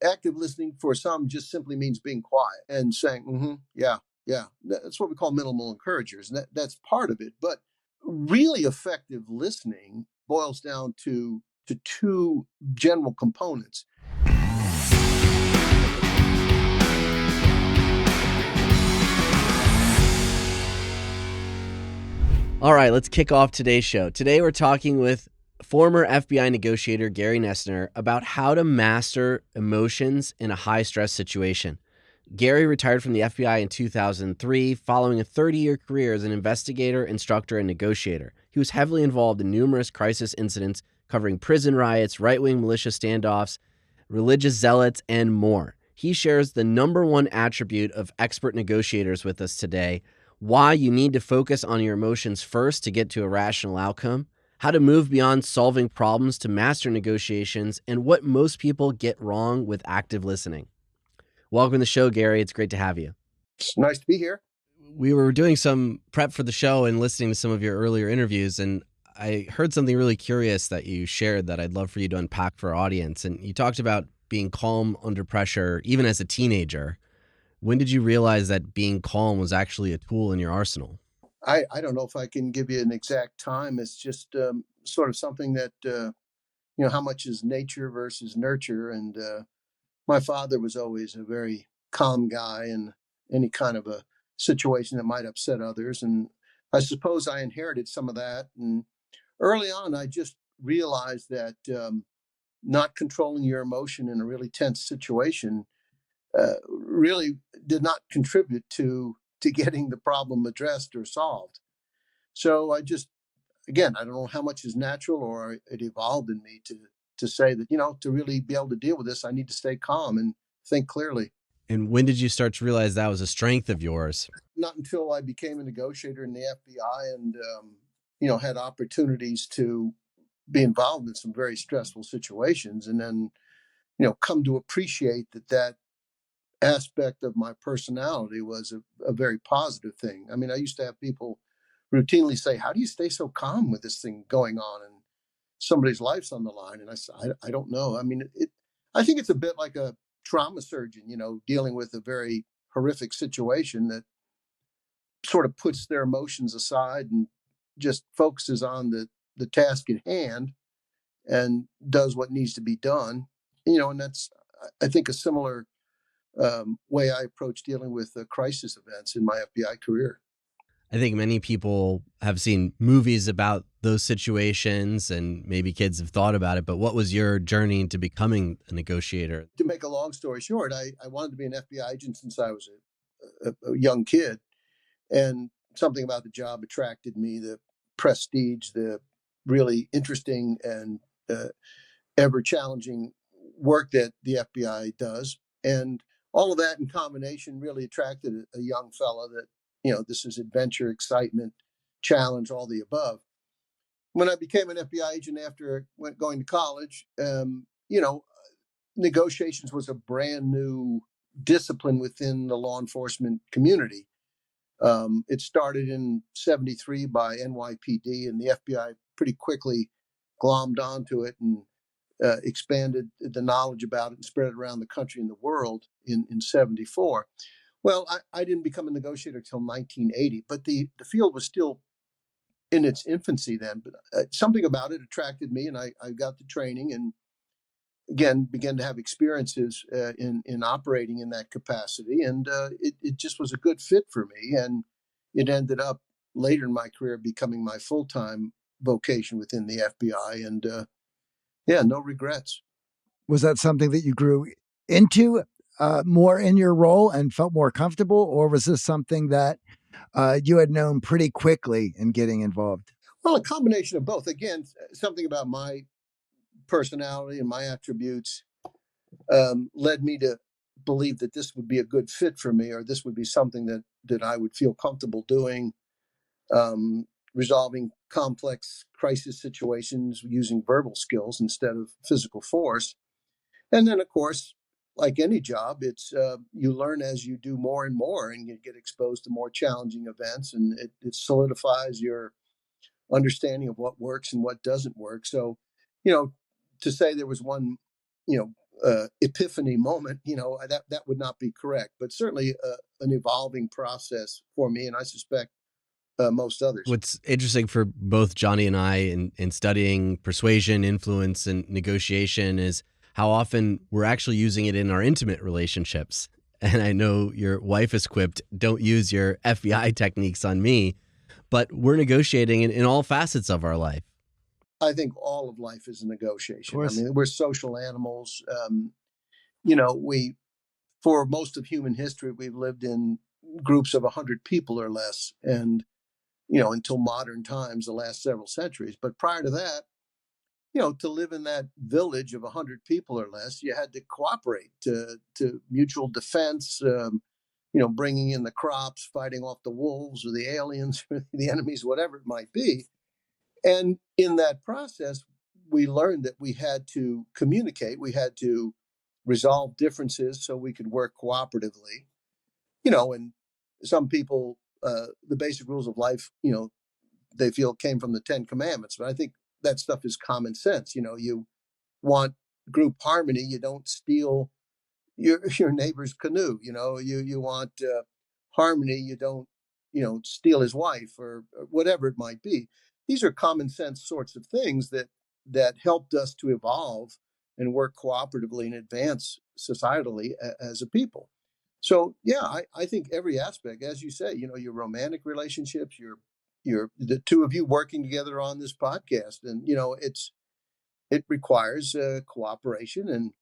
active listening for some just simply means being quiet and saying, yeah, yeah. That's what we call minimal encouragers. And that's part of it. But really effective listening boils down to two general components. All right, let's kick off today's show. Today we're talking with former FBI negotiator Gary Noesner about how to master emotions in a high-stress situation. Gary retired from the FBI in 2003 following a 30-year career as an investigator, instructor, and negotiator. He was heavily involved in numerous crisis incidents covering prison riots, right-wing militia standoffs, religious zealots, and more. He shares the number one attribute of expert negotiators with us today: why you need to focus on your emotions first to get to a rational outcome, how to move beyond solving problems to master negotiations, and what most people get wrong with active listening. Welcome to the show, Gary. It's great to have you. It's nice to be here. We were doing some prep for the show and listening to some of your earlier interviews, and I heard something really curious that you shared that I'd love for you to unpack for our audience. And you talked about being calm under pressure, even as a teenager. When did you realize that being calm was actually a tool in your arsenal? I don't know if I can give you an exact time. It's just sort of something that, how much is nature versus nurture. And my father was always a very calm guy in any kind of a situation that might upset others. And I suppose I inherited some of that. And early on, I just realized that not controlling your emotion in a really tense situation really did not contribute to getting the problem addressed or solved. So I just, again, I don't know how much is natural or it evolved in me to say that, to really be able to deal with this, I need to stay calm and think clearly. And when did you start to realize that was a strength of yours? Not until I became a negotiator in the FBI and, had opportunities to be involved in some very stressful situations, and then, come to appreciate that aspect of my personality was a very positive thing. I mean, I used to have people routinely say, "How do you stay so calm with this thing going on and somebody's life's on the line?" And I said, I don't know. I mean, I think it's a bit like a trauma surgeon, dealing with a very horrific situation that sort of puts their emotions aside and just focuses on the task at hand and does what needs to be done. And that's, I think, a similar way I approach dealing with crisis events in my FBI career. I think many people have seen movies about those situations and maybe kids have thought about it, but what was your journey into becoming a negotiator? To make a long story short, I wanted to be an FBI agent since I was a young kid, and something about the job attracted me: the prestige, the really interesting and ever challenging work that the FBI does. And all of that in combination really attracted a young fella that, this is adventure, excitement, challenge, all the above. When I became an FBI agent after going to college, negotiations was a brand new discipline within the law enforcement community. It started in '73 by NYPD, and the FBI pretty quickly glommed onto it and expanded the knowledge about it and spread it around the country and the world in '74. Well, I didn't become a negotiator until 1980, but the field was still in its infancy then. But something about it attracted me, and I got the training and, again, began to have experiences in operating in that capacity. And it just was a good fit for me. And it ended up later in my career becoming my full-time vocation within the FBI. And no regrets. Was that something that you grew into more in your role and felt more comfortable? Or was this something that you had known pretty quickly in getting involved? Well, a combination of both. Again, something about my personality and my attributes led me to believe that this would be a good fit for me, or this would be something that I would feel comfortable doing, resolving complex crisis situations using verbal skills instead of physical force. And then, of course, like any job, it's you learn as you do more and more, and you get exposed to more challenging events, and it solidifies your understanding of what works and what doesn't work. So, to say there was one, epiphany moment, that would not be correct, but certainly an evolving process for me, and I suspect most others. What's interesting for both Johnny and I in studying persuasion, influence, and negotiation is how often we're actually using it in our intimate relationships. And I know your wife is quipped, don't use your FBI techniques on me, but we're negotiating in all facets of our life. I think all of life is a negotiation. Of course. I mean, we're social animals. We, for most of human history, we've lived in groups of 100 people or less. And until modern times, the last several centuries. But prior to that, to live in that village of 100 people or less, you had to cooperate to mutual defense, bringing in the crops, fighting off the wolves or the aliens, or the enemies, whatever it might be. And in that process, we learned that we had to communicate, we had to resolve differences so we could work cooperatively, and some people, the basic rules of life, they feel came from the 10 Commandments. But I think that stuff is common sense. You want group harmony. You don't steal your neighbor's canoe. You want harmony. You don't, steal his wife or whatever it might be. These are common sense sorts of things that helped us to evolve and work cooperatively and advance societally as a people. So yeah, I think every aspect, as you say, your romantic relationships, your the two of you working together on this podcast, and it requires cooperation and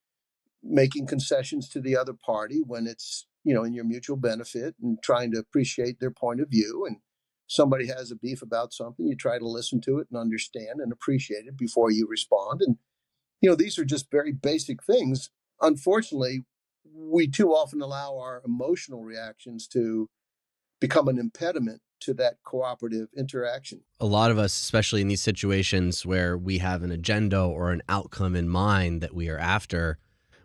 making concessions to the other party when it's in your mutual benefit, and trying to appreciate their point of view. And somebody has a beef about something, you try to listen to it and understand and appreciate it before you respond. And these are just very basic things. Unfortunately, we too often allow our emotional reactions to become an impediment to that cooperative interaction. A lot of us, especially in these situations where we have an agenda or an outcome in mind that we are after,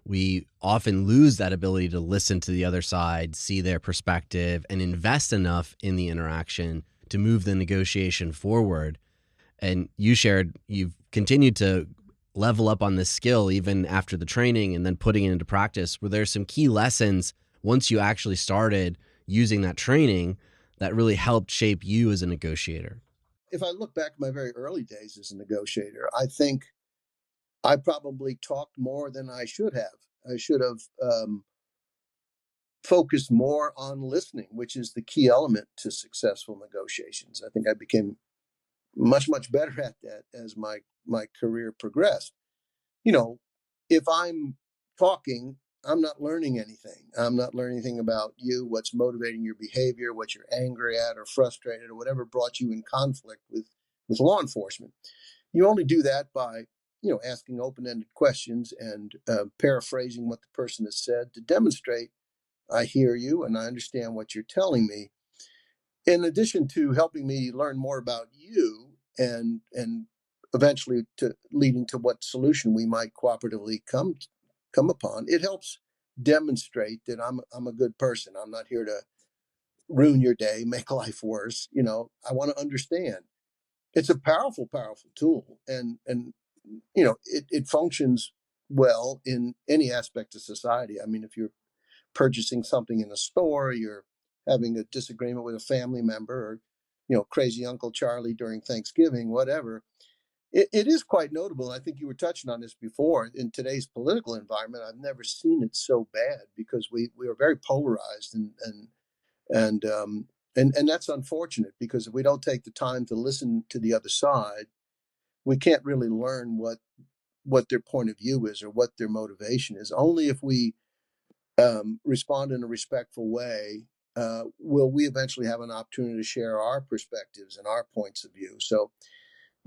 we often lose that ability to listen to the other side, see their perspective, and invest enough in the interaction to move the negotiation forward. And you've continued to level up on this skill even after the training and then putting it into practice. Were there some key lessons once you actually started using that training that really helped shape you as a negotiator? If I look back at my very early days as a negotiator, I think I probably talked more than I should have. I should have focused more on listening, which is the key element to successful negotiations. I think I became much, much better at that as my career progressed. If I'm talking, I'm not learning anything. I'm not learning anything about you, what's motivating your behavior, what you're angry at or frustrated or whatever brought you in conflict with law enforcement. You only do that by, asking open-ended questions and paraphrasing what the person has said to demonstrate I hear you and I understand what you're telling me. In addition to helping me learn more about you and eventually to leading to what solution we might cooperatively come upon, it helps demonstrate that I'm a good person. I'm not here to ruin your day, make life worse. I want to understand. It's a powerful, powerful tool, and it functions well in any aspect of society. I mean, if you're purchasing something in a store, you're having a disagreement with a family member, or crazy Uncle Charlie during Thanksgiving, whatever. It is quite notable. I think you were touching on this before. In today's political environment, I've never seen it so bad, because we are very polarized, and that's unfortunate, because if we don't take the time to listen to the other side, we can't really learn what their point of view is or what their motivation is. Only if we respond in a respectful way will we eventually have an opportunity to share our perspectives and our points of view. So,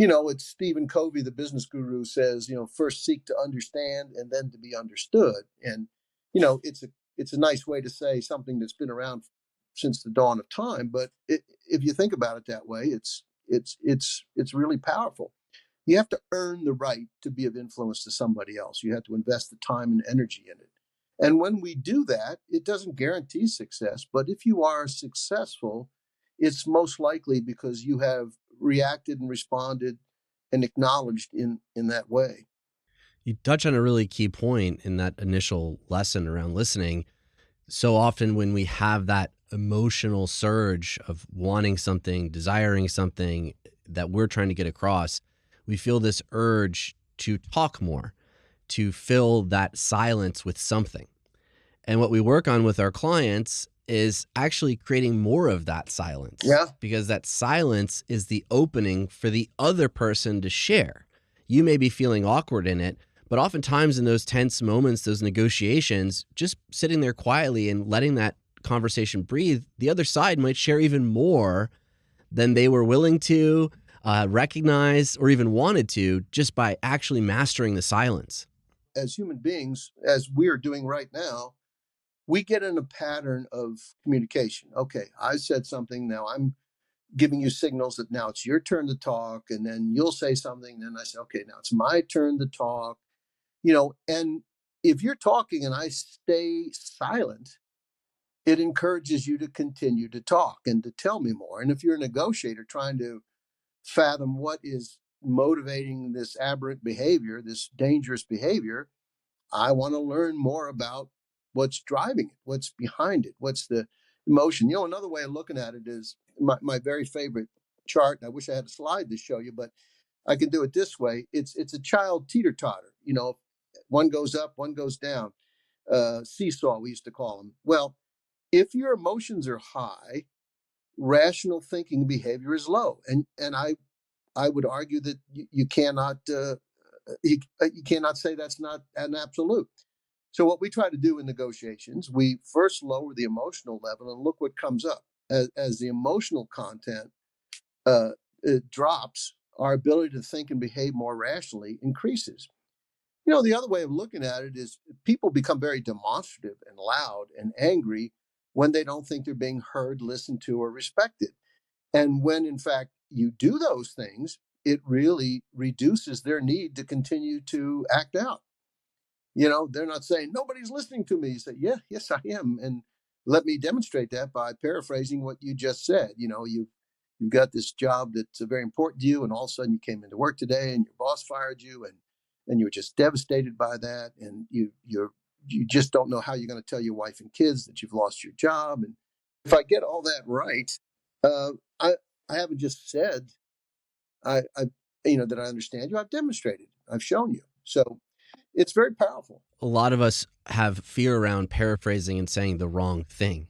it's Stephen Covey, the business guru, says, first seek to understand and then to be understood. And, it's a nice way to say something that's been around since the dawn of time. But if you think about it that way, it's really powerful. You have to earn the right to be of influence to somebody else. You have to invest the time and energy in it. And when we do that, it doesn't guarantee success. But if you are successful, it's most likely because you have reacted and responded and acknowledged in that way. You touch on a really key point in that initial lesson around listening. So often when we have that emotional surge of wanting something, desiring something that we're trying to get across, we feel this urge to talk more, to fill that silence with something. And what we work on with our clients is actually creating more of that silence. Yeah. Because that silence is the opening for the other person to share. You may be feeling awkward in it, but oftentimes in those tense moments, those negotiations, just sitting there quietly and letting that conversation breathe, the other side might share even more than they were willing to recognize or even wanted to, just by actually mastering the silence. As human beings, as we're doing right now, we get in a pattern of communication. Okay, I said something, now I'm giving you signals that now it's your turn to talk, and then you'll say something, then I say, okay, now it's my turn to talk. And if you're talking and I stay silent, it encourages you to continue to talk and to tell me more. And if you're a negotiator trying to fathom what is motivating this aberrant behavior, this dangerous behavior, I want to learn more about what's driving it, what's behind it, what's the emotion. Another way of looking at it is my very favorite chart. I wish I had a slide to show you, but I can do it this way. It's a child teeter totter. One goes up, one goes down. Seesaw, we used to call them. Well, if your emotions are high, rational thinking behavior is low, and I would argue that you cannot you cannot say that's not an absolute. So what we try to do in negotiations, we first lower the emotional level and look what comes up. As the emotional content it drops, our ability to think and behave more rationally increases. The other way of looking at it is people become very demonstrative and loud and angry when they don't think they're being heard, listened to, or respected. And when, in fact, you do those things, it really reduces their need to continue to act out. They're not saying, nobody's listening to me. You say, yeah, yes, I am. And let me demonstrate that by paraphrasing what you just said. You've got this job that's very important to you, and all of a sudden you came into work today and your boss fired you, and you were just devastated by that. And you just don't know how you're going to tell your wife and kids that you've lost your job. And if I get all that right, uh, I, I haven't just said I that I understand you. I've demonstrated. I've shown you. So it's very powerful. A lot of us have fear around paraphrasing and saying the wrong thing.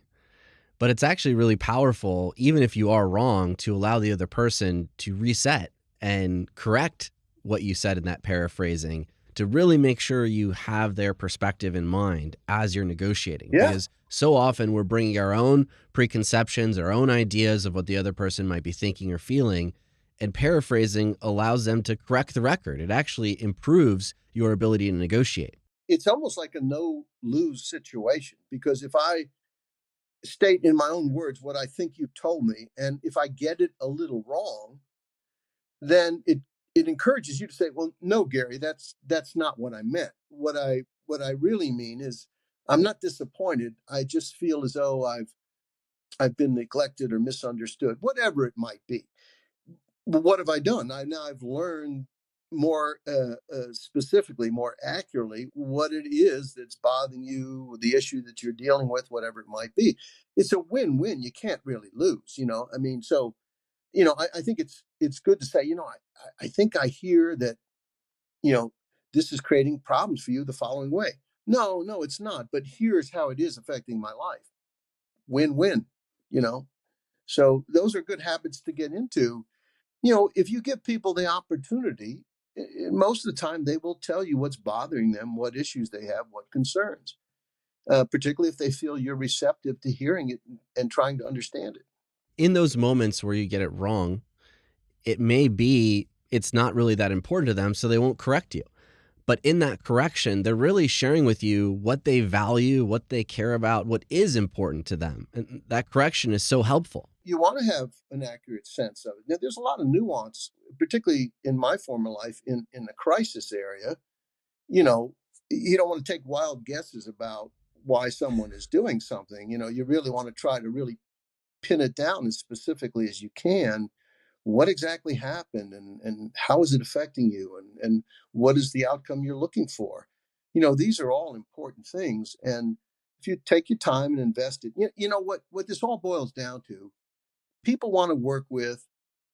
But it's actually really powerful, even if you are wrong, to allow the other person to reset and correct what you said in that paraphrasing, to really make sure you have their perspective in mind as you're negotiating. Yeah. Because so often we're bringing our own preconceptions, our own ideas of what the other person might be thinking or feeling, and paraphrasing allows them to correct the record. It actually improves your ability to negotiate. It's almost like a no-lose situation, because if I state in my own words what I think you told me, and if I get it a little wrong, then it encourages you to say, well, no, Gary, that's not what I meant. What I really mean is, I'm not disappointed. I just feel as though I've been neglected or misunderstood, whatever it might be. But what have I done? I've learned more specifically, more accurately, what it is that's bothering you, the issue that you're dealing with, whatever it might be. It's a win-win. You can't really lose. I mean, so I think it's good to say, I think I hear that, this is creating problems for you the following way. No, it's not. But here's how it is affecting my life. Win-win. You know. So those are good habits to get into. If you give people the opportunity, most of the time they will tell you what's bothering them, what issues they have, what concerns, particularly if they feel you're receptive to hearing it and trying to understand it. In those moments where you get it wrong, it may be it's not really that important to them, so they won't correct you. But in that correction, they're really sharing with you what they value, what they care about, what is important to them. And that correction is so helpful. You want to have an accurate sense of it. Now, there's a lot of nuance, particularly in my former life in the crisis area. You don't want to take wild guesses about why someone is doing something. You really want to try to really pin it down as specifically as you can, what exactly happened, and how is it affecting you, and what is the outcome you're looking for. These are all important things, and if you take your time and invest it, what this all boils down to, people want to work with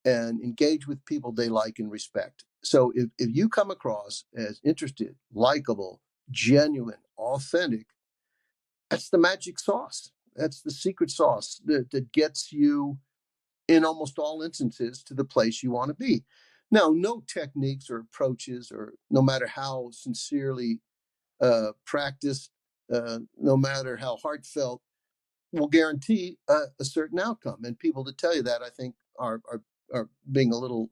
and engage with people they like and respect. So if you come across as interested, likable, genuine, authentic, that's the magic sauce. That's the secret sauce that gets you, in almost all instances, to the place you want to be. Now, no techniques or approaches, or no matter how sincerely practiced, no matter how heartfelt, will guarantee a certain outcome. And people that tell you that, I think, are being a little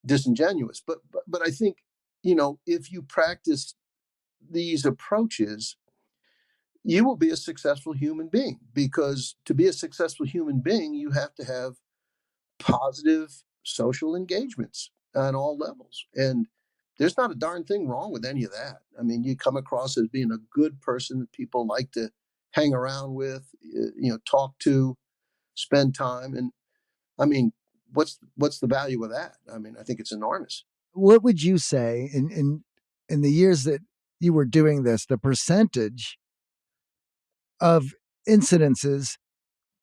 disingenuous. But I think, if you practice these approaches, you will be a successful human being, because to be a successful human being, you have to have positive social engagements on all levels. And there's not a darn thing wrong with any of that. I mean, you come across as being a good person that people like to hang around with, talk to, spend time. And I mean, what's the value of that? I mean, I think it's enormous. What would you say in the years that you were doing this, the percentage of incidences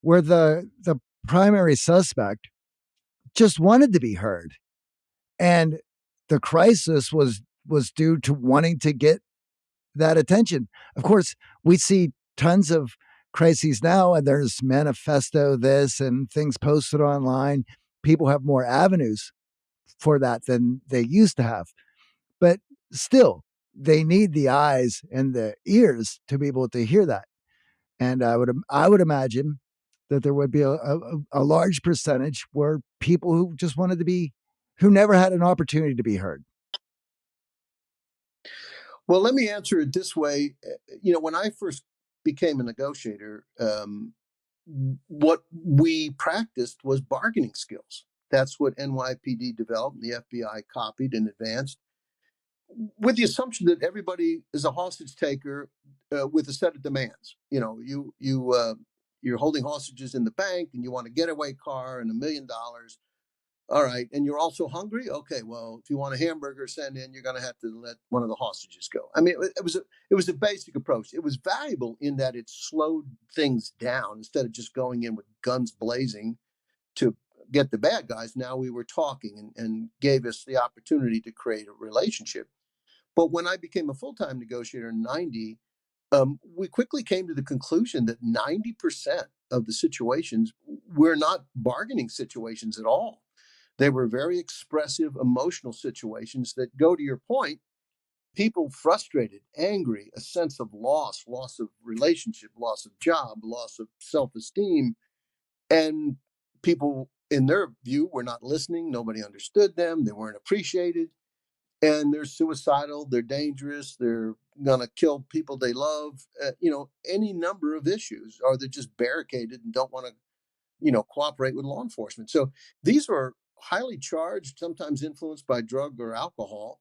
where the primary suspect just wanted to be heard, and the crisis was due to wanting to get that attention? Of course, we see tons of crises now, and there's manifesto this and things posted online. People have more avenues for that than they used to have. But still, they need the eyes and the ears to be able to hear that. And I would imagine that there would be a large percentage where people who just wanted to be, who never had an opportunity to be heard. Well, let me answer it this way. When I first became a negotiator, what we practiced was bargaining skills. That's what NYPD developed, and the FBI copied and advanced, with the assumption that everybody is a hostage taker with a set of demands. You're holding hostages in the bank, and you want a getaway car and $1 million. All right, and you're also hungry. Okay, well, if you want a hamburger sent in, you're going to have to let one of the hostages go. I mean, it was a basic approach. It was valuable in that it slowed things down. Instead of just going in with guns blazing to get the bad guys, now we were talking, and gave us the opportunity to create a relationship. But when I became a full-time negotiator in '90, we quickly came to the conclusion that 90% of the situations were not bargaining situations at all. They were very expressive, emotional situations that go to your point. People frustrated, angry, a sense of loss of relationship, loss of job, loss of self esteem. And people, in their view, were not listening. Nobody understood them. They weren't appreciated. And they're suicidal. They're dangerous. They're going to kill people they love. Any number of issues, or they're just barricaded and don't want to cooperate with law enforcement. So these are highly charged, sometimes influenced by drug or alcohol.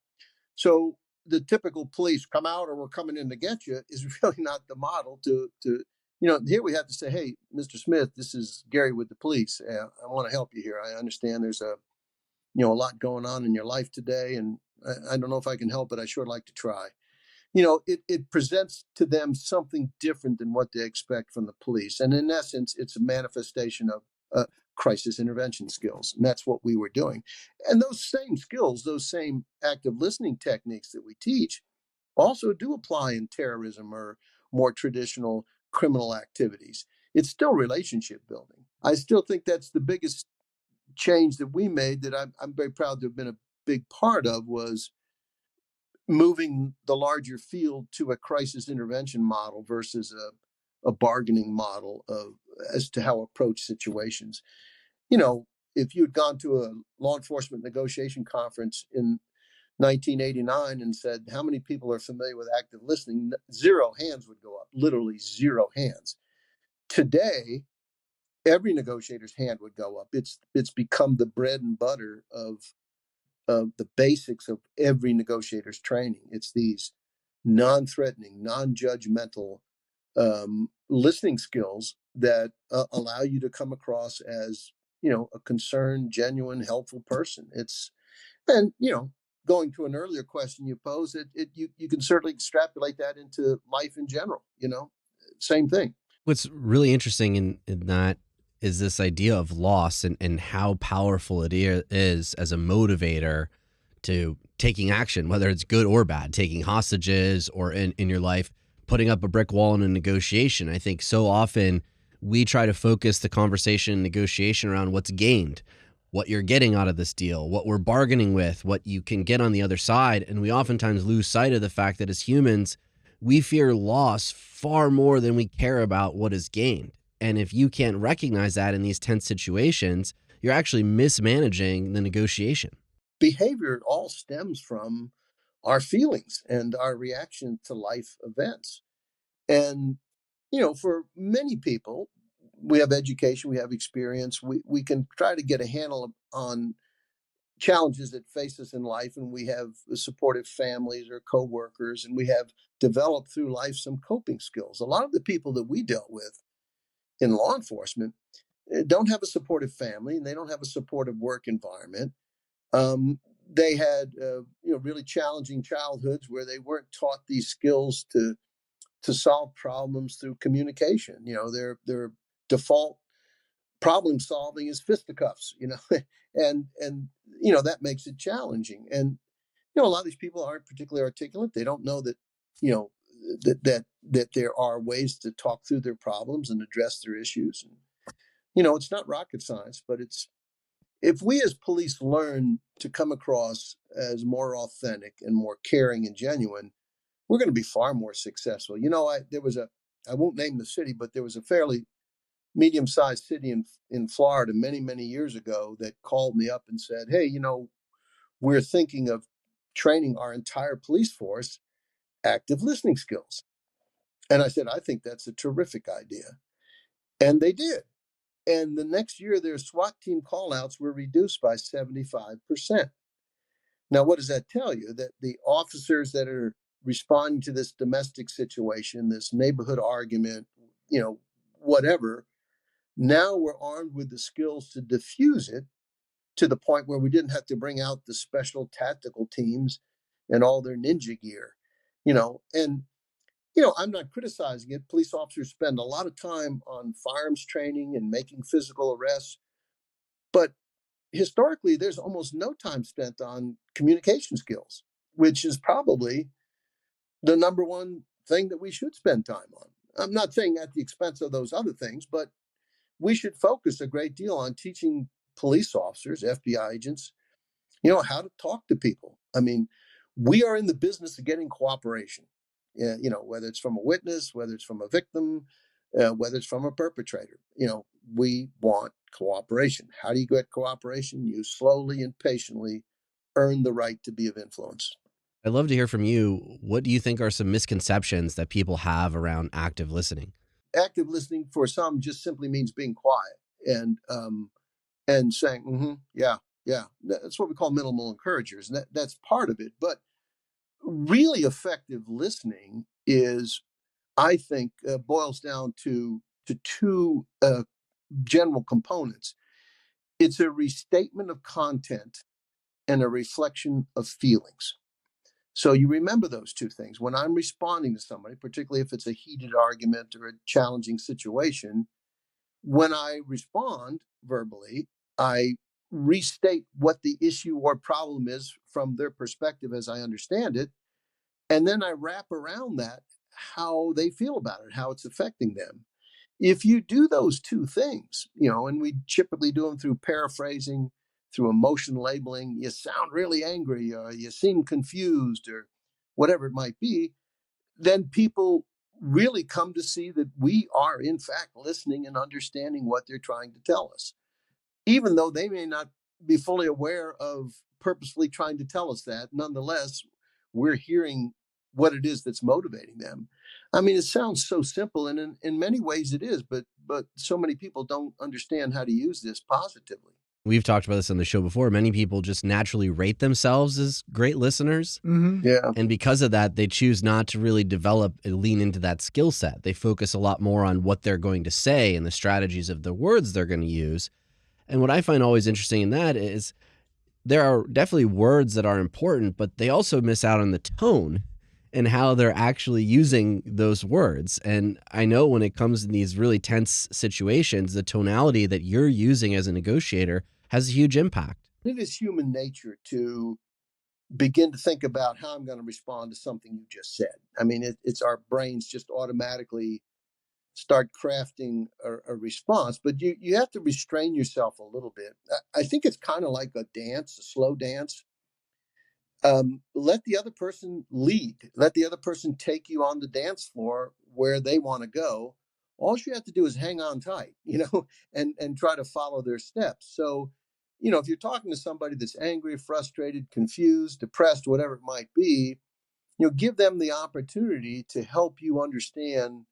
So the typical police come out, or we're coming in to get you, is really not the model here we have to say, hey, Mr. Smith, this is Gary with the police. I want to help you here. I understand there's a lot going on in your life today, and I don't know if I can help, but I sure like to try. It presents to them something different than what they expect from the police. And in essence, it's a manifestation of crisis intervention skills. And that's what we were doing. And those same skills, those same active listening techniques that we teach, also do apply in terrorism or more traditional criminal activities. It's still relationship building. I still think that's the biggest change that we made, that I'm very proud to have been a big part of, was moving the larger field to a crisis intervention model versus a bargaining model as to how to approach situations. You know, if you had gone to a law enforcement negotiation conference in 1989 and said, how many people are familiar with active listening? Zero hands would go up, literally zero hands. Today, every negotiator's hand would go up. It's become the bread and butter of the basics of every negotiator's training. It's these non-threatening, non-judgmental listening skills that allow you to come across as a concerned, genuine, helpful person. And going to an earlier question you posed, you can certainly extrapolate that into life in general. Same thing. What's really interesting in that is this idea of loss and how powerful it is as a motivator to taking action, whether it's good or bad, taking hostages or in your life, putting up a brick wall in a negotiation. I think so often we try to focus the conversation and negotiation around what's gained, what you're getting out of this deal, what we're bargaining with, what you can get on the other side. And we oftentimes lose sight of the fact that as humans, we fear loss far more than we care about what is gained. And if you can't recognize that in these tense situations, you're actually mismanaging the negotiation. Behavior all stems from our feelings and our reaction to life events. And, for many people, we have education, we have experience, we can try to get a handle on challenges that face us in life, and we have supportive families or coworkers, and we have developed through life some coping skills. A lot of the people that we dealt with in law enforcement don't have a supportive family, and they don't have a supportive work environment. They had really challenging childhoods where they weren't taught these skills to solve problems through communication. Their default problem solving is fisticuffs, and that makes it challenging. And a lot of these people aren't particularly articulate. They don't know that that there are ways to talk through their problems and address their issues. And it's not rocket science, but if we as police learn to come across as more authentic and more caring and genuine, we're going to be far more successful. I won't name the city, but there was a fairly medium-sized city in Florida many, many years ago that called me up and said, hey, we're thinking of training our entire police force active listening skills. And I said, I think that's a terrific idea. And they did. And the next year, their SWAT team callouts were reduced by 75%. Now, what does that tell you? That the officers that are responding to this domestic situation, this neighborhood argument, whatever, now we're armed with the skills to diffuse it to the point where we didn't have to bring out the special tactical teams and all their ninja gear, and I'm not criticizing it. Police officers spend a lot of time on firearms training and making physical arrests, but historically, there's almost no time spent on communication skills, which is probably the number one thing that we should spend time on. I'm not saying at the expense of those other things, but we should focus a great deal on teaching police officers, FBI agents, how to talk to people. I mean, we are in the business of getting cooperation, whether it's from a witness, whether it's from a victim, whether it's from a perpetrator. We want cooperation. How do you get cooperation? You slowly and patiently earn the right to be of influence. I'd love to hear from you. What do you think are some misconceptions that people have around active listening? Active listening for some just simply means being quiet and saying, yeah. That's what we call minimal encouragers, and that's part of it. But really effective listening is, I think, boils down to two general components. It's a restatement of content and a reflection of feelings. So you remember those two things. When I'm responding to somebody, particularly if it's a heated argument or a challenging situation, when I respond verbally, I restate what the issue or problem is from their perspective as I understand it. And then I wrap around that how they feel about it, how it's affecting them. If you do those two things, and we typically do them through paraphrasing, through emotion labeling, you sound really angry, or you seem confused, or whatever it might be, then people really come to see that we are, in fact, listening and understanding what they're trying to tell us, even though they may not be fully aware of purposefully trying to tell us that. Nonetheless, we're hearing what it is that's motivating them. I mean, it sounds so simple, and in many ways it is, but so many people don't understand how to use this positively. We've talked about this on the show before. Many people just naturally rate themselves as great listeners. Mm-hmm. Yeah. And because of that, they choose not to really develop and lean into that skill set. They focus a lot more on what they're going to say and the strategies of the words they're going to use. And what I find always interesting in that is there are definitely words that are important, but they also miss out on the tone and how they're actually using those words. And I know when it comes in these really tense situations, the tonality that you're using as a negotiator has a huge impact. It is human nature to begin to think about how I'm going to respond to something you just said. I mean, it's our brains just automatically start crafting a response, but you have to restrain yourself a little bit. I think it's kind of like a dance, a slow dance. Let the other person lead. Let the other person take you on the dance floor where they want to go. All you have to do is hang on tight, and try to follow their steps. So, if you're talking to somebody that's angry, frustrated, confused, depressed, whatever it might be, give them the opportunity to help you understand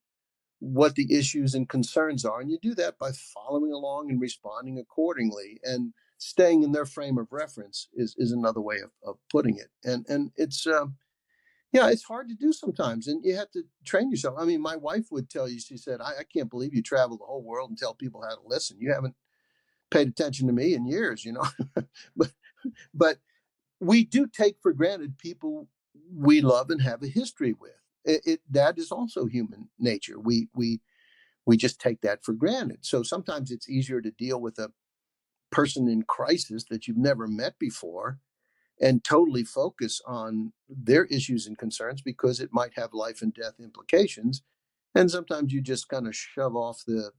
what the issues and concerns are. And you do that by following along and responding accordingly. And staying in their frame of reference is another way of putting it. And it's, yeah, it's hard to do sometimes. And you have to train yourself. I mean, my wife would tell you, she said, I can't believe you travel the whole world and tell people how to listen. You haven't paid attention to me in years. but, but we do take for granted people we love and have a history with. That is also human nature. We just take that for granted. So sometimes it's easier to deal with a person in crisis that you've never met before and totally focus on their issues and concerns because it might have life and death implications. And sometimes you just kind of shove off the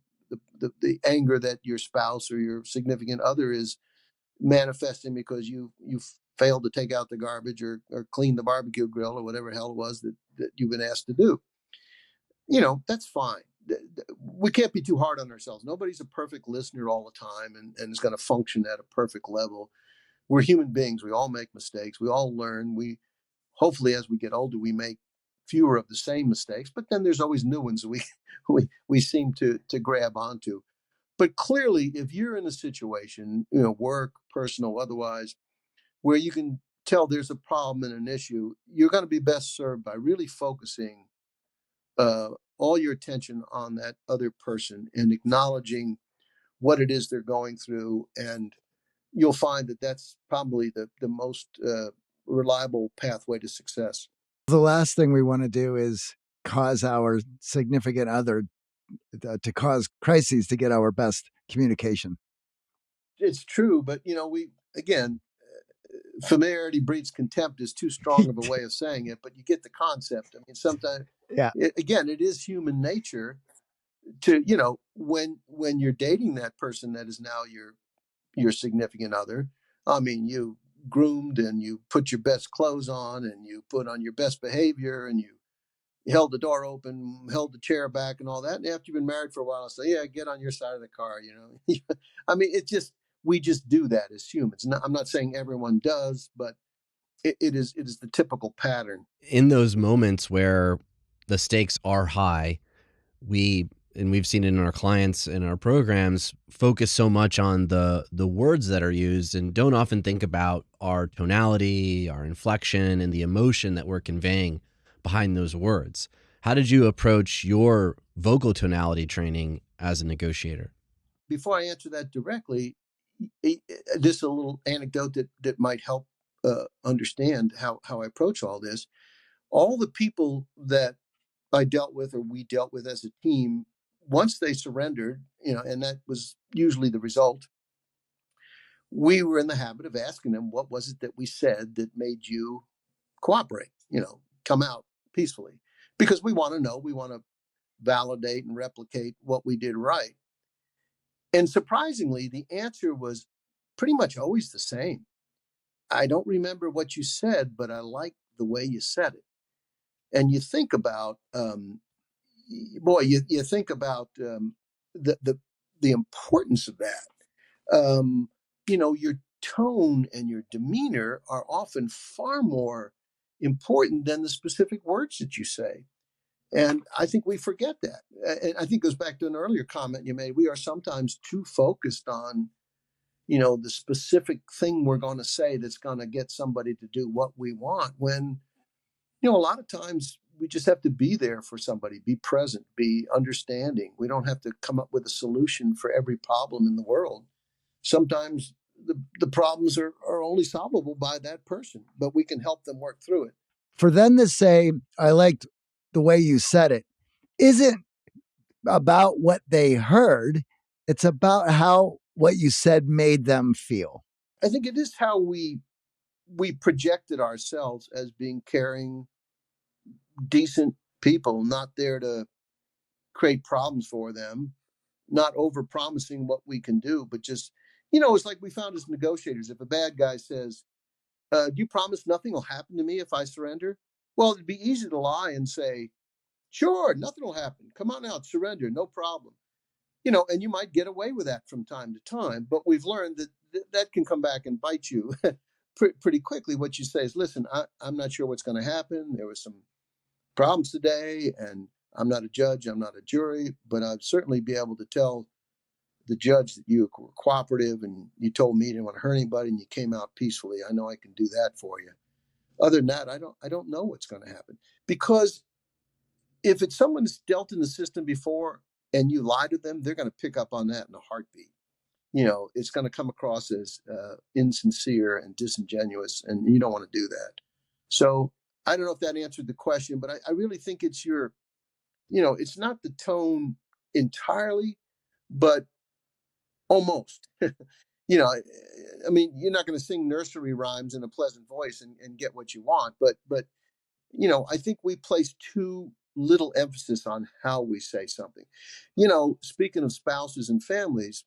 anger that your spouse or your significant other is manifesting because you failed to take out the garbage or clean the barbecue grill or whatever hell it was that you've been asked to do. That's fine. We can't be too hard on ourselves. Nobody's a perfect listener all the time and is going to function at a perfect level. We're human beings. We all make mistakes. We all learn. We hopefully, as we get older, we make fewer of the same mistakes, but then there's always new ones that we seem to grab onto. But clearly, if you're in a situation, work, personal, otherwise, where you can tell there's a problem and an issue, you're going to be best served by really focusing uh, all your attention on that other person and acknowledging what it is they're going through. And you'll find that that's probably the most reliable pathway to success. The last thing we want to do is cause our significant other to cause crises to get our best communication. It's true, but we again, familiarity breeds contempt is too strong of a way of saying it, but you get the concept. I mean, sometimes, Yeah. again, it is human nature to when you're dating that person that is now your significant other. I mean, you groomed and you put your best clothes on and you put on your best behavior and you held the door open, held the chair back, and all that. And after you've been married for a while, I say, "Yeah, get on your side of the car." I mean, we just do that as humans. I'm not saying everyone does, but it is the typical pattern. In those moments where the stakes are high, we've seen it in our clients and our programs, focus so much on the words that are used and don't often think about our tonality, our inflection, and the emotion that we're conveying behind those words. How did you approach your vocal tonality training as a negotiator? Before I answer that directly, just a little anecdote that might help understand how I approach all this. All the people that I dealt with or we dealt with as a team, once they surrendered, and that was usually the result, we were in the habit of asking them, what was it that we said that made you cooperate, come out peacefully? Because we want to know, we want to validate and replicate what we did right. And surprisingly, the answer was pretty much always the same. I don't remember what you said, but I like the way you said it. And you think about, boy, you think about the, the the importance of that. Your tone and your demeanor are often far more important than the specific words that you say. And I think we forget that. And I think it goes back to an earlier comment you made. We are sometimes too focused on, the specific thing we're going to say that's going to get somebody to do what we want. When, a lot of times we just have to be there for somebody, be present, be understanding. We don't have to come up with a solution for every problem in the world. sometimes the problems are only solvable by that person, but we can help them work through it. For them to say, I liked the way you said it, isn't about what they heard. It's about how what you said made them feel. I think it is how we projected ourselves as being caring, decent people, not there to create problems for them, not over promising what we can do, but just, it's like we found as negotiators. If a bad guy says, do you promise nothing will happen to me if I surrender? Well, it'd be easy to lie and say, sure, nothing will happen. Come on out, surrender, no problem. And you might get away with that from time to time, but we've learned that that can come back and bite you pretty quickly. What you say is, listen, I'm not sure what's going to happen. There was some problems today, and I'm not a judge, I'm not a jury, but I'd certainly be able to tell the judge that you were cooperative and you told me you didn't want to hurt anybody and you came out peacefully. I know I can do that for you. Other than that, I don't know what's going to happen. Because if it's someone that's dealt in the system before and you lie to them, they're going to pick up on that in a heartbeat. It's going to come across as insincere and disingenuous, and you don't want to do that. So I don't know if that answered the question, but I really think it's it's not the tone entirely, but almost. I mean, you're not going to sing nursery rhymes in a pleasant voice and get what you want, but I think we place too little emphasis on how we say something. Speaking of spouses and families,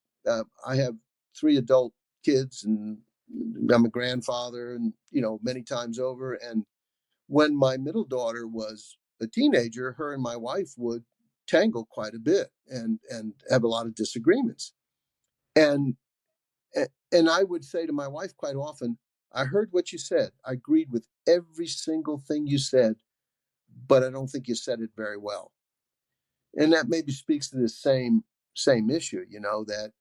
I have 3 adult kids, and I'm a grandfather, and many times over. And when my middle daughter was a teenager, her and my wife would tangle quite a bit and have a lot of disagreements. And I would say to my wife quite often, I heard what you said. I agreed with every single thing you said, but I don't think you said it very well. And that maybe speaks to the same issue, that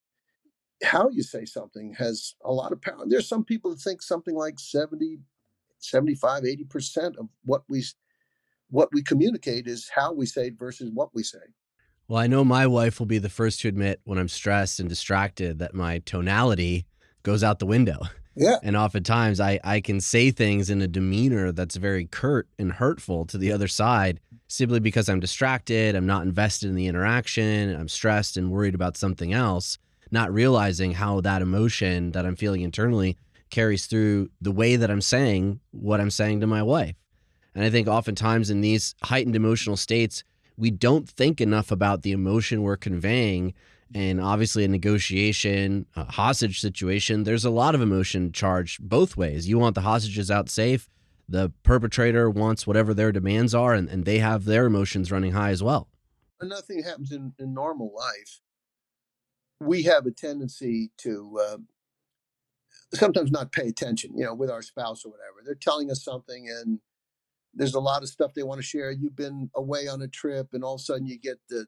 how you say something has a lot of power. There's some people that think something like 70, 75, 80% of what we communicate is how we say it versus what we say. Well, I know my wife will be the first to admit when I'm stressed and distracted that my tonality goes out the window. Yeah. And oftentimes I can say things in a demeanor that's very curt and hurtful to the other side simply because I'm distracted, I'm not invested in the interaction, I'm stressed and worried about something else, not realizing how that emotion that I'm feeling internally carries through the way that I'm saying what I'm saying to my wife. And I think oftentimes in these heightened emotional states, we don't think enough about the emotion we're conveying. And obviously a negotiation, a hostage situation, there's a lot of emotion charged both ways. You want the hostages out safe. The perpetrator wants whatever their demands are, and they have their emotions running high as well. Another thing that happens in normal life, we have a tendency to sometimes not pay attention, with our spouse or whatever. They're telling us something and there's a lot of stuff they want to share. You've been away on a trip and all of a sudden you get the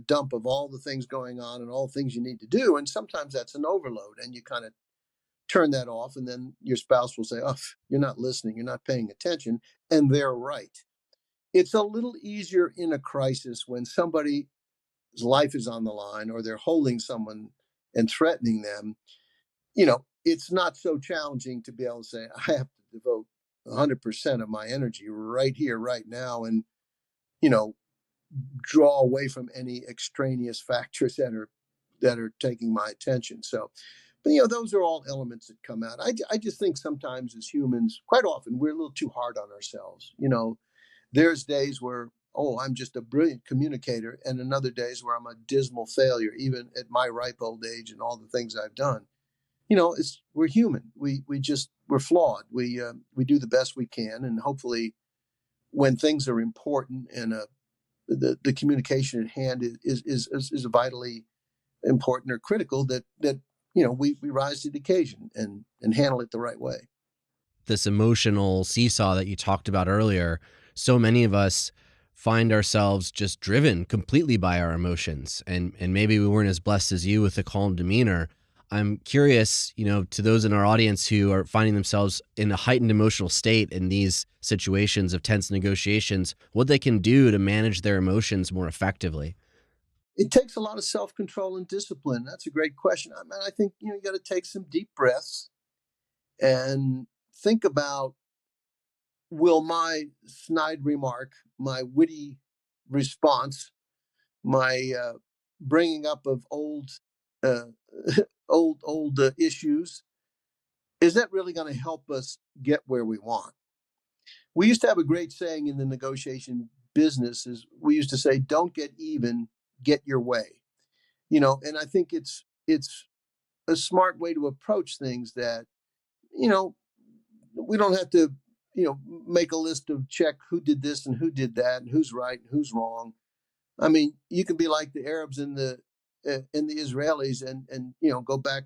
dump of all the things going on and all the things you need to do. And sometimes that's an overload and you kind of turn that off. And then your spouse will say, oh, you're not listening. You're not paying attention. And they're right. It's a little easier in a crisis when somebody's life is on the line or they're holding someone and threatening them. It's not so challenging to be able to say, I have to devote 100% of my energy right here, right now, and draw away from any extraneous factors that are taking my attention. So, but those are all elements that come out. I just think sometimes as humans, quite often we're a little too hard on ourselves. There's days where I'm just a brilliant communicator, and another days where I'm a dismal failure, even at my ripe old age and all the things I've done. We're human. We're flawed. We do the best we can, and hopefully, when things are important and the communication at hand is vitally important or critical, that we rise to the occasion and handle it the right way. This emotional seesaw that you talked about earlier, so many of us find ourselves just driven completely by our emotions, and maybe we weren't as blessed as you with a calm demeanor. I'm curious, to those in our audience who are finding themselves in a heightened emotional state in these situations of tense negotiations, what they can do to manage their emotions more effectively. It takes a lot of self-control and discipline. That's a great question. I mean, I think, you got to take some deep breaths and think about, will my snide remark, my witty response, my bringing up of uh, old issues, is that really going to help us get where we want? We used to have a great saying in the negotiation business is we used to say, don't get even, get your way. And I think it's a smart way to approach things that, you know, we don't have to, make a list of check who did this and who did that and who's right and who's wrong. I mean, you can be like the Arabs and the Israelis, and go back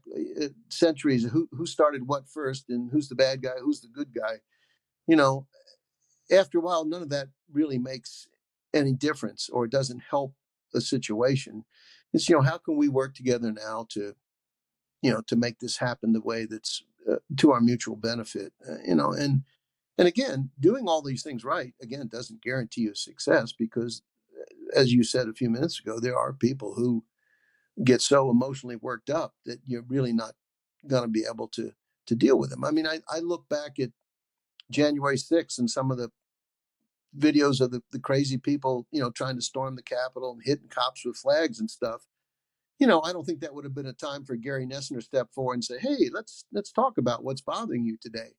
centuries. Who started what first, and who's the bad guy, who's the good guy? You know, After a while, none of that really makes any difference, or it doesn't help the situation. It's how can we work together now to to make this happen the way that's to our mutual benefit. And again, doing all these things right again doesn't guarantee you success because, as you said a few minutes ago, there are people who get so emotionally worked up that you're really not going to be able to deal with them. I mean, I look back at January 6th and some of the videos of the crazy people, trying to storm the Capitol and hitting cops with flags and stuff. I don't think that would have been a time for Gary Noesner to step forward and say, "Hey, let's talk about what's bothering you today."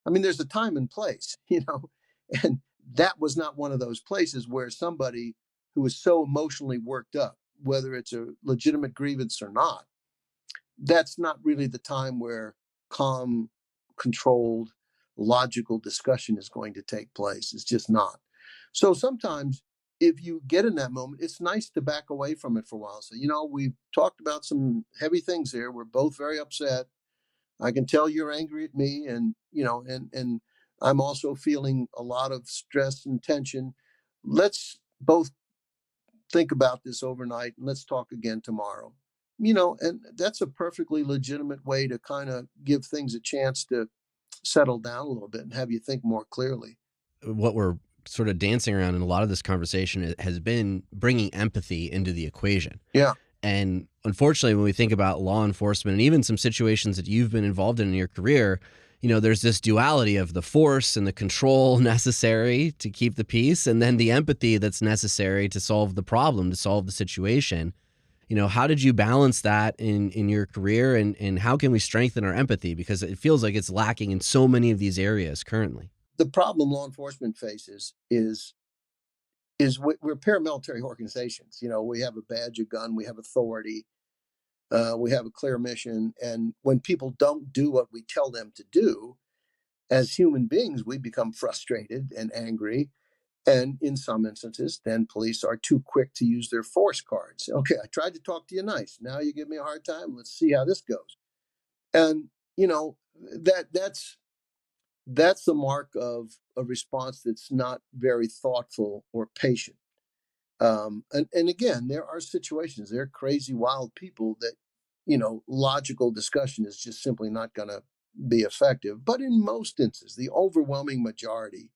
I mean, there's a time and place, and that was not one of those places where somebody who was so emotionally worked up, whether it's a legitimate grievance or not, that's not really the time where calm, controlled, logical discussion is going to take place. It's just not. So sometimes if you get in that moment, it's nice to back away from it for a while. So, we've talked about some heavy things here. We're both very upset. I can tell you're angry at me, and and I'm also feeling a lot of stress and tension. Let's both think about this overnight and let's talk again tomorrow. And that's a perfectly legitimate way to kind of give things a chance to settle down a little bit and have you think more clearly. What we're sort of dancing around in a lot of this conversation has been bringing empathy into the equation. Yeah. And unfortunately, when we think about law enforcement and even some situations that you've been involved in your career, there's this duality of the force and the control necessary to keep the peace, and then the empathy that's necessary to solve the problem, to solve the situation. How did you balance that in your career, and how can we strengthen our empathy? Because it feels like it's lacking in so many of these areas currently. The problem law enforcement faces is we're paramilitary organizations. We have a badge, a gun, we have authority, we have a clear mission. And when people don't do what we tell them to do, as human beings, we become frustrated and angry. And in some instances, then police are too quick to use their force cards. Okay, I tried to talk to you nice. Now you give me a hard time. Let's see how this goes. And that's the mark of a response that's not very thoughtful or patient. And again, there are situations, there are crazy, wild people that, logical discussion is just simply not going to be effective. But in most instances, the overwhelming majority,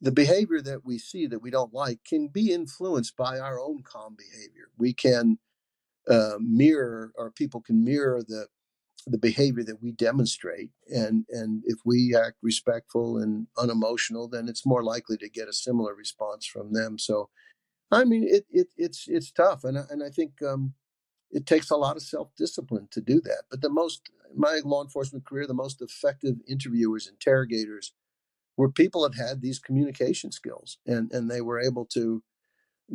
the behavior that we see that we don't like can be influenced by our own calm behavior. We can mirror, or people can mirror the behavior that we demonstrate, and if we act respectful and unemotional, then it's more likely to get a similar response from them. So I mean, it's tough, and I think it takes a lot of self-discipline to do that. But my law enforcement career, the most effective interviewers, interrogators, were people that had these communication skills, and they were able to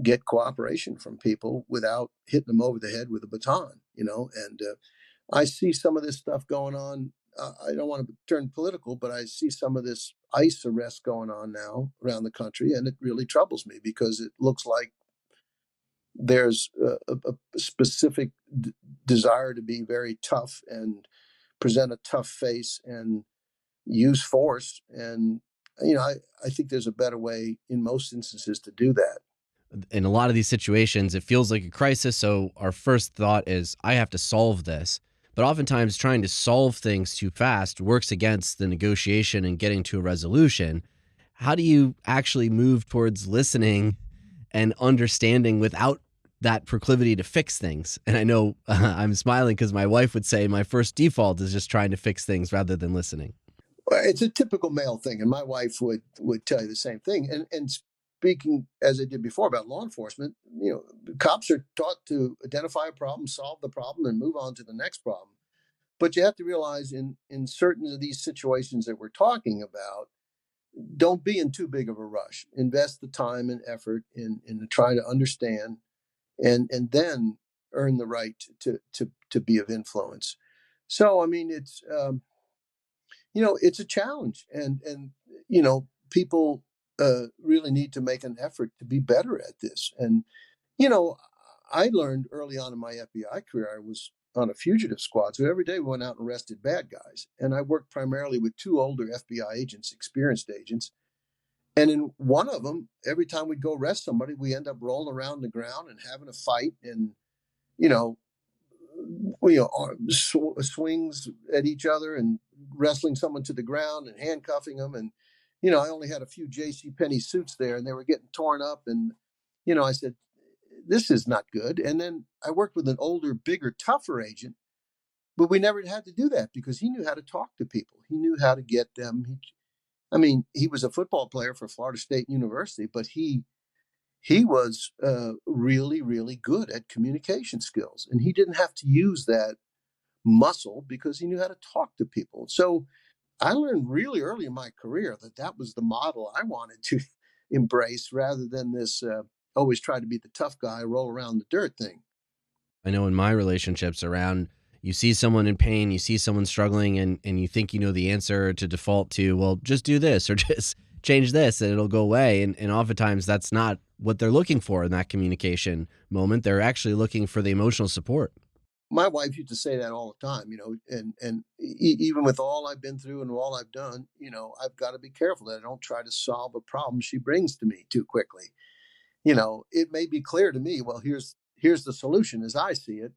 get cooperation from people without hitting them over the head with a baton. And I see some of this stuff going on. I don't want to turn political, but I see some of this ICE arrest going on now around the country, and it really troubles me because it looks like there's a specific desire to be very tough and present a tough face and use force. And, I think there's a better way in most instances to do that. In a lot of these situations, it feels like a crisis. So our first thought is, I have to solve this. But oftentimes trying to solve things too fast works against the negotiation and getting to a resolution. How do you actually move towards listening and understanding without that proclivity to fix things. And I know I'm smiling because my wife would say my first default is just trying to fix things rather than listening. Well, it's a typical male thing, and my wife would tell you the same thing. And speaking as I did before about law enforcement, cops are taught to identify a problem, solve the problem, and move on to the next problem. But you have to realize in certain of these situations that we're talking about, don't be in too big of a rush. Invest the time and effort in trying to understand, and then earn the right to be of influence. So I mean, it's a challenge, and people really need to make an effort to be better at this. And you know, I learned early on in my FBI career, I was on a fugitive squad, so every day we went out and arrested bad guys. And I worked primarily with two older FBI agents, experienced agents. And in one of them, every time we'd go arrest somebody, we end up rolling around the ground and having a fight, and you know, swings at each other and wrestling someone to the ground and handcuffing them. And I only had a few J.C. Penney suits there, and they were getting torn up. And I said, "This is not good." And then I worked with an older, bigger, tougher agent, but we never had to do that because he knew how to talk to people. He knew how to get them. He was a football player for Florida State University, but he was really, really good at communication skills, and he didn't have to use that muscle because he knew how to talk to people. So I learned really early in my career that was the model I wanted to embrace, rather than this always try to be the tough guy, roll around the dirt thing. I know in my relationships around, you see someone in pain, you see someone struggling, and you think you know the answer to default to, well, just do this or just change this and it'll go away. And oftentimes that's not what they're looking for in that communication moment. They're actually looking for the emotional support. My wife used to say that all the time, and even with all I've been through and all I've done, I've got to be careful that I don't try to solve a problem she brings to me too quickly. It may be clear to me, well, here's the solution as I see it.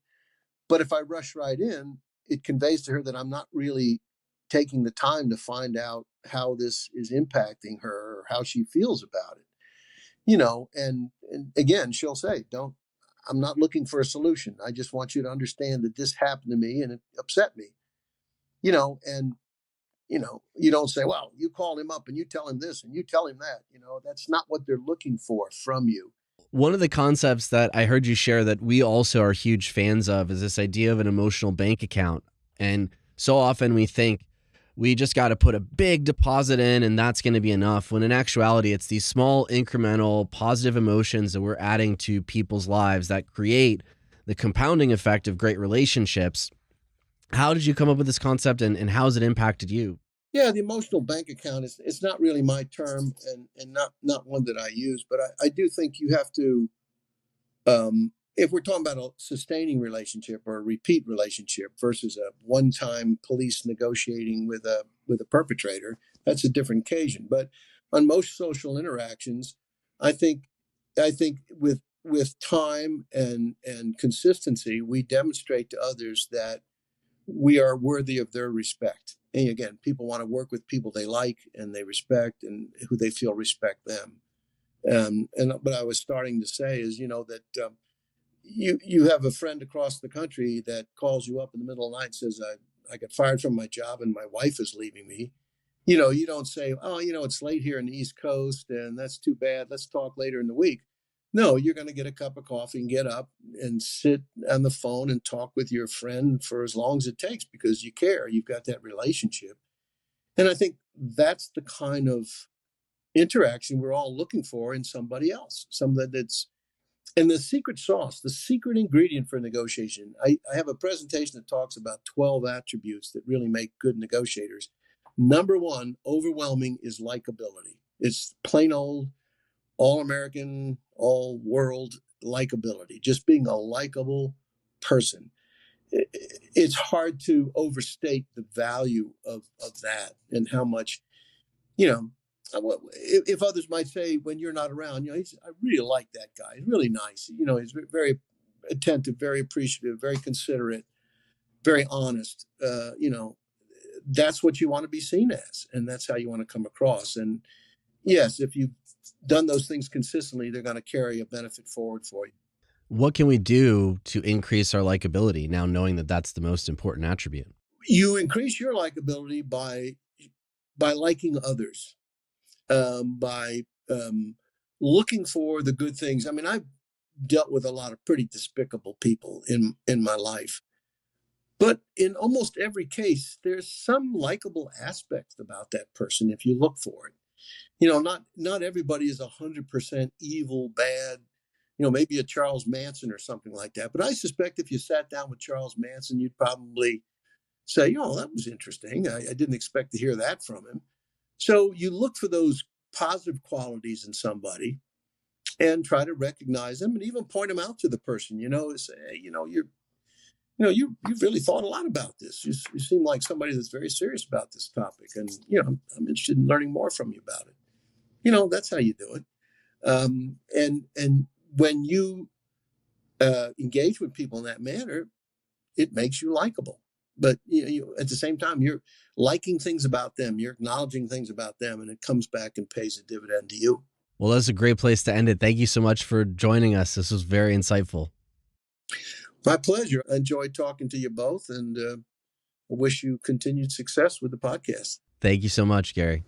But if I rush right in, it conveys to her that I'm not really taking the time to find out how this is impacting her or how she feels about it. And again, she'll say, don't, I'm not looking for a solution. I just want you to understand that this happened to me and it upset me, and, you don't say, well, you call him up and you tell him this and you tell him that, that's not what they're looking for from you. One of the concepts that I heard you share that we also are huge fans of is this idea of an emotional bank account. And so often we think we just got to put a big deposit in and that's going to be enough. When in actuality, it's these small incremental positive emotions that we're adding to people's lives that create the compounding effect of great relationships. How did you come up with this concept, and how has it impacted you? Yeah, the emotional bank account is, it's not really my term, and not one that I use, but I do think you have to, if we're talking about a sustaining relationship or a repeat relationship versus a one-time police negotiating with a perpetrator, that's a different occasion. But on most social interactions, I think with time and consistency, we demonstrate to others that we are worthy of their respect. And again, people want to work with people they like and they respect and who they feel respect them. And what I was starting to say is, that you have a friend across the country that calls you up in the middle of the night and says, I got fired from my job and my wife is leaving me. You don't say, oh, it's late here in the East Coast and that's too bad. Let's talk later in the week. No, you're going to get a cup of coffee and get up and sit on the phone and talk with your friend for as long as it takes because you care. You've got that relationship. And I think that's the kind of interaction we're all looking for in somebody else, somebody that's, and the secret sauce, the secret ingredient for negotiation. I have a presentation that talks about 12 attributes that really make good negotiators. Number one, overwhelming, is likability. It's plain old, all American, all world likability, just being a likable person. It's hard to overstate the value of that and how much, you know, if others might say when you're not around, I really like that guy. He's really nice. He's very attentive, very appreciative, very considerate, very honest. That's what you want to be seen as, and that's how you want to come across. And yes, if you've done those things consistently, they're going to carry a benefit forward for you. What can we do to increase our likability now, knowing that that's the most important attribute? You increase your likability by liking others, by looking for the good things. I mean, I've dealt with a lot of pretty despicable people in my life, but in almost every case, there's some likable aspect about that person if you look for it. Not everybody is 100% evil, bad. Maybe a Charles Manson or something like that. But I suspect if you sat down with Charles Manson, you'd probably say, that was interesting. I didn't expect to hear that from him. So you look for those positive qualities in somebody and try to recognize them and even point them out to the person, say, hey, you've really thought a lot about this. You seem like somebody that's very serious about this topic. And, I'm interested in learning more from you about it. That's how you do it. And when you engage with people in that manner, it makes you likable. But at the same time, you're liking things about them, you're acknowledging things about them, and it comes back and pays a dividend to you. Well, that's a great place to end it. Thank you so much for joining us. This was very insightful. My pleasure. I enjoyed talking to you both, and I wish you continued success with the podcast. Thank you so much, Gary.